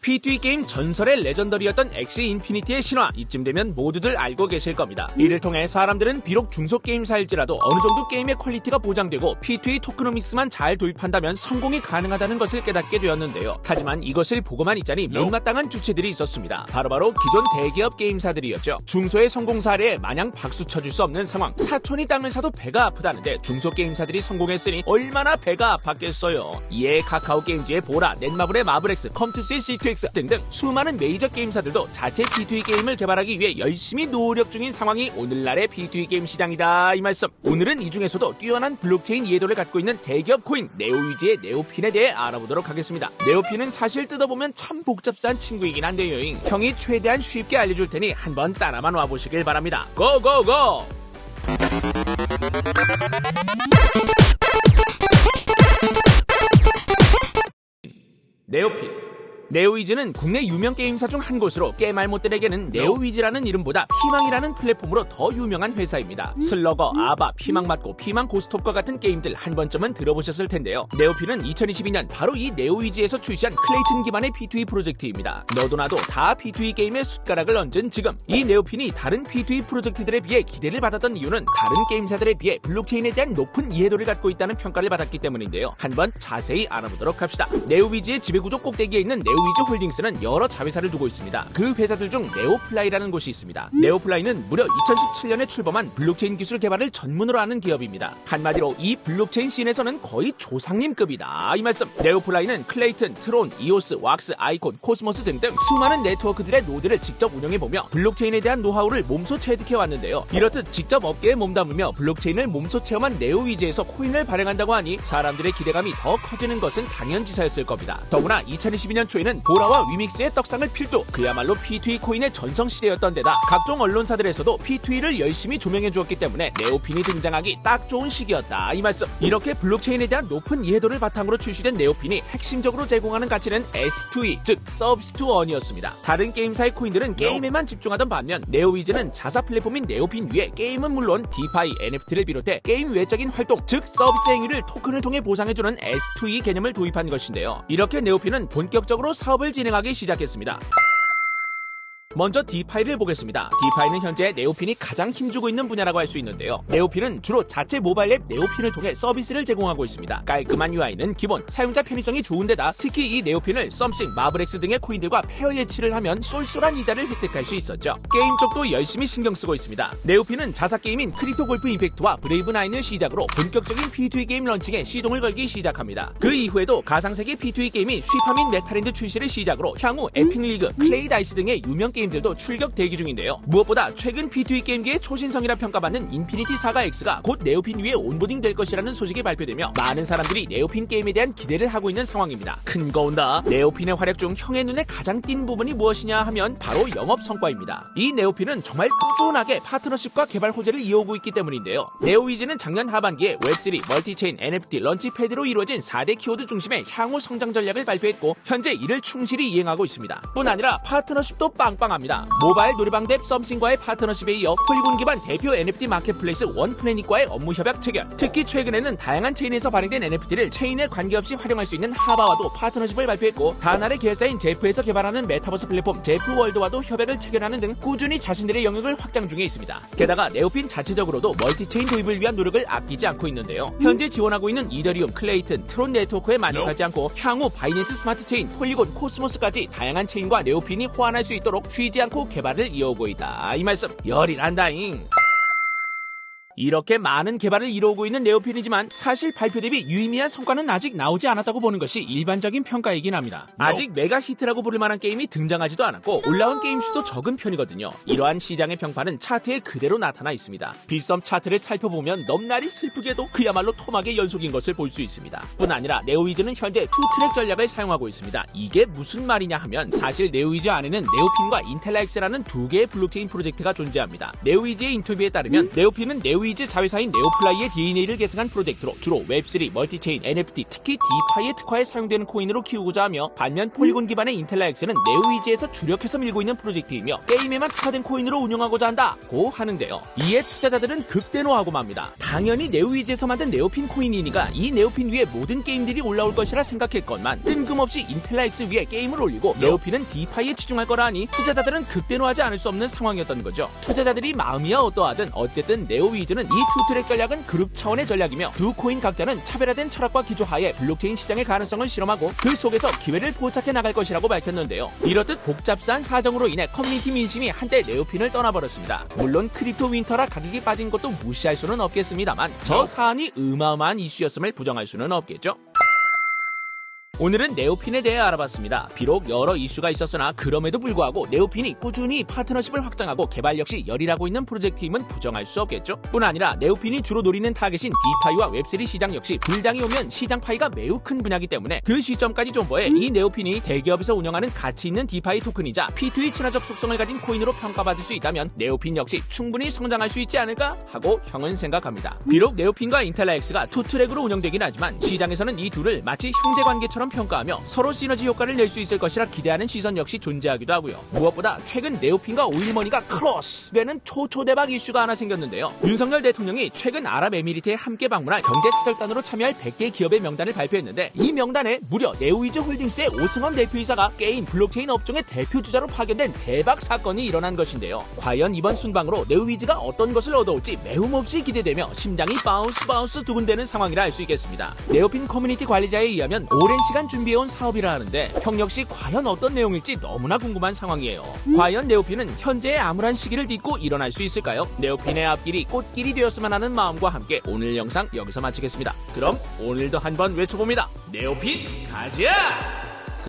P2E 게임 전설의 레전더리였던 엑시 인피니티의 신화, 이쯤 되면 모두들 알고 계실 겁니다. 이를 통해 사람들은 비록 중소 게임사일지라도 어느 정도 게임의 퀄리티가 보장되고 P2E 토크노믹스만 잘 도입한다면 성공이 가능하다는 것을 깨닫게 되었는데요. 하지만 이것을 보고만 있자니 못마땅한 주체들이 있었습니다. 바로바로 기존 대기업 게임사들이었죠. 중소의 성공 사례에 마냥 박수 쳐줄 수 없는 상황. 사촌이 땅을 사도 배가 아프다는데 중소 게임사들이 성공했으니 얼마나 배가 아팠겠어요. 이에 카카오 게임즈의 보라, 넷마블의 마블엑스, 컴투스의 C2X 등등 수많은 메이저 게임사들도 자체 P2E 게임을 개발하기 위해 열심히 노력 중인 상황이 오늘날의 P2E 게임 시장이다 이 말씀. 오늘은 이 중에서도 뛰어난 블록체인 이해도를 갖고 있는 대기업 코인 네오위즈의 네오핀에 대해 알아보도록 하겠습니다. 네오핀은 사실 뜯어보면 참 복잡한 친구이긴 한데요. 형이 최대한 쉽게 알려줄 테니 한번 따라만 와보시길 바랍니다. 고고고! 네오핀. 네오위즈는 국내 유명 게임사 중 한 곳으로 깨말못들에게는 네오위즈라는 이름보다 피망이라는 플랫폼으로 더 유명한 회사입니다. 슬러거, 아바, 피망맞고, 피망 고스톱과 같은 게임들 한 번쯤은 들어보셨을 텐데요. 네오핀은 2022년 바로 이 네오위즈에서 출시한 클레이튼 기반의 P2E 프로젝트입니다. 너도 나도 다 P2E 게임에 숟가락을 얹은 지금 이 네오핀이 다른 P2E 프로젝트들에 비해 기대를 받았던 이유는 다른 게임사들에 비해 블록체인에 대한 높은 이해도를 갖고 있다는 평가를 받았기 때문인데요. 한번 자세히 알아보도록 합시다. 네오위즈의 지배구조 꼭대기에 있는 네오위즈 홀딩스는 여러 자회사를 두고 있습니다. 그 회사들 중 네오플라이라는 곳이 있습니다. 네오플라이는 무려 2017년에 출범한 블록체인 기술 개발을 전문으로 하는 기업입니다. 한마디로 이 블록체인 씬에서는 거의 조상님급이다 이 말씀. 네오플라이는 클레이튼, 트론, 이오스, 왁스, 아이콘, 코스모스 등등 수많은 네트워크들의 노드를 직접 운영해보며 블록체인에 대한 노하우를 몸소 체득해왔는데요. 이렇듯 직접 업계에 몸담으며 블록체인을 몸소 체험한 네오위즈에서 코인을 발행한다고 하니 사람들의 기대감이 더 커지는 것은 당연지사였을 겁니다. 더구나 2022년 초에는 보라와 위믹스의 떡상을 필두, 그야말로 P2E 코인의 전성시대였던 데다 각종 언론사들에서도 P2E를 열심히 조명해주었기 때문에 네오핀이 등장하기 딱 좋은 시기였다 이 말씀. 이렇게 블록체인에 대한 높은 이해도를 바탕으로 출시된 네오핀이 핵심적으로 제공하는 가치는 S2E, 즉 서비스 투 어니였습니다. 다른 게임사의 코인들은 게임에만 집중하던 반면 네오위즈는 자사 플랫폼인 네오핀 위에 게임은 물론 디파이, NFT를 비롯해 게임 외적인 활동, 즉 서비스 행위를 토큰을 통해 보상해주는 S2E 개념을 도입한 것인데요. 이렇게 네오핀은 본격적으로 사업을 진행하기 시작했습니다. 먼저 디파이를 보겠습니다. 디파이는 현재 네오핀이 가장 힘주고 있는 분야라고 할 수 있는데요. 네오핀은 주로 자체 모바일 앱 네오핀을 통해 서비스를 제공하고 있습니다. 깔끔한 UI는 기본, 사용자 편의성이 좋은 데다 특히 이 네오핀을 썸씽, 마블엑스 등의 코인들과 페어 예치를 하면 쏠쏠한 이자를 획득할 수 있었죠. 게임 쪽도 열심히 신경 쓰고 있습니다. 네오핀은 자사 게임인 크립토 골프 임팩트와 브레이브9을 시작으로 본격적인 P2E 게임 런칭에 시동을 걸기 시작합니다. 그 이후에도 가상세계 P2E 게임인 쉬파민 메타랜드 출시를 시작으로 향후 에픽리그, 클레이 다이스 등의 유명 게임들도 출격 대기 중인데요. 무엇보다 최근 P2E 게임계의 초신성이라 평가받는 인피니티 사가 X가 곧 네오핀 위에 온보딩 될 것이라는 소식이 발표되며 많은 사람들이 네오핀 게임에 대한 기대를 하고 있는 상황입니다. 큰 거 온다. 네오핀의 활약 중 형의 눈에 가장 띈 부분이 무엇이냐 하면 바로 영업 성과입니다. 이 네오핀은 정말 꾸준하게 파트너십과 개발 호재를 이어오고 있기 때문인데요. 네오위즈는 작년 하반기에 웹3, 멀티체인, NFT, 런치패드로 이루어진 4대 키워드 중심의 향후 성장 전략을 발표했고 현재 이를 충실히 이행하고 있습니다. 뿐 아니라 파트너십도 빵빵합니다. 모바일 노래방 앱 썸씽과의 파트너십에 이어 폴리곤 기반 대표 NFT 마켓플레이스 원플래닛과의 업무 협약 체결, 특히 최근에는 다양한 체인에서 발행된 NFT를 체인에 관계없이 활용할 수 있는 하바와도 파트너십을 발표했고 다나의 계열사인 제프에서 개발하는 메타버스 플랫폼 제프월드와도 협약을 체결하는 등 꾸준히 자신들의 영역을 확장 중에 있습니다. 게다가 네오핀 자체적으로도 멀티체인 도입을 위한 노력을 아끼지 않고 있는데요. 현재 지원하고 있는 이더리움, 클레이튼, 트론 네트워크에 만족하지 않고 향후 바이낸스 스마트 체인, 폴리곤, 코스모스까지 다양한 체인과 네오핀이 호환할 수 있도록 쉬지 않고 개발을 이어오고 있다 이 말씀. 열이 난다잉. 이렇게 많은 개발을 이루어오고 있는 네오핀이지만 사실 발표 대비 유의미한 성과는 아직 나오지 않았다고 보는 것이 일반적인 평가이긴 합니다. 아직 메가 히트라고 부를 만한 게임이 등장하지도 않았고 올라온 게임 수도 적은 편이거든요. 이러한 시장의 평판은 차트에 그대로 나타나 있습니다. 빌썸 차트를 살펴보면 넘날이 슬프게도 그야말로 토막의 연속인 것을 볼 수 있습니다. 뿐 아니라 네오위즈는 현재 투트랙 전략을 사용하고 있습니다. 이게 무슨 말이냐 하면 사실 네오위즈 안에는 네오핀과 인텔라엑스라는 두 개의 블록체인 프로젝트가 존재합니다. 네오위즈의 인터뷰에 따르면 네오핀은 네오위즈 네오위즈 자회사인 네오플라이의 DNA를 계승한 프로젝트로 주로 웹3, 멀티체인, NFT, 특히 디파이의 특화에 사용되는 코인으로 키우고자 하며, 반면 폴리곤 기반의 인텔라엑스는 네오위즈에서 주력해서 밀고 있는 프로젝트이며 게임에만 특화된 코인으로 운영하고자 한다고 하는데요. 이에 투자자들은 극대노하고 맙니다. 당연히 네오위즈에서 만든 네오핀 코인이니까 이 네오핀 위에 모든 게임들이 올라올 것이라 생각했건만 뜬금없이 인텔라엑스 위에 게임을 올리고 네오핀은 디파이에 치중할 거라 하니 투자자들은 극대노하지 않을 수 없는 상황이었던 거죠. 투자자들이 마음이야 어떠하든 어쨌든 네오위즈는 이 투트랙 전략은 그룹 차원의 전략이며 두 코인 각자는 차별화된 철학과 기조하에 블록체인 시장의 가능성을 실험하고 그 속에서 기회를 포착해 나갈 것이라고 밝혔는데요. 이렇듯 복잡한 사정으로 인해 커뮤니티 민심이 한때 네오핀을 떠나버렸습니다. 물론 크립토 윈터라 가격이 빠진 것도 무시할 수는 없겠습니다만 저 사안이 어마어마한 이슈였음을 부정할 수는 없겠죠. 오늘은 네오핀에 대해 알아봤습니다. 비록 여러 이슈가 있었으나 그럼에도 불구하고 네오핀이 꾸준히 파트너십을 확장하고 개발 역시 열일하고 있는 프로젝트임은 부정할 수 없겠죠. 뿐 아니라 네오핀이 주로 노리는 타겟인 디파이와 웹3 시장 역시 불당이 오면 시장 파이가 매우 큰 분야이기 때문에 그 시점까지 존버해 이 네오핀이 대기업에서 운영하는 가치 있는 디파이 토큰이자 P2E 친화적 속성을 가진 코인으로 평가받을 수 있다면 네오핀 역시 충분히 성장할 수 있지 않을까 하고 형은 생각합니다. 비록 네오핀과 인텔라엑스가 투트랙으로 운영되긴 하지만 시장에서는 이 둘을 마치 형제관계처럼 평가하며 서로 시너지 효과를 낼 수 있을 것이라 기대하는 시선 역시 존재하기도 하고요. 무엇보다 최근 네오핀과 오일머니가 크로스되는 초초대박 이슈가 하나 생겼는데요. 윤석열 대통령이 최근 아랍에미리트에 함께 방문할 경제사절단으로 참여할 100개 기업의 명단을 발표했는데 이 명단에 무려 네오위즈 홀딩스의 오승원 대표이사가 게임 블록체인 업종의 대표주자로 파견된 대박 사건이 일어난 것인데요. 과연 이번 순방으로 네오위즈가 어떤 것을 얻어올지 매우 몹시 기대되며 심장이 바운스 두근대는 상황이라 할 수 있겠습니다. 네오핀 커뮤니티 관리자에 의하면 오랜 시간 준비해온 사업이라 하는데 형 역시 과연 어떤 내용일지 너무나 궁금한 상황이에요. 과연 네오핀은 현재의 암울한 시기를 딛고 일어날 수 있을까요? 네오핀의 앞길이 꽃길이 되었으면 하는 마음과 함께 오늘 영상 여기서 마치겠습니다. 그럼 오늘도 한번 외쳐봅니다. 네오핀 가자!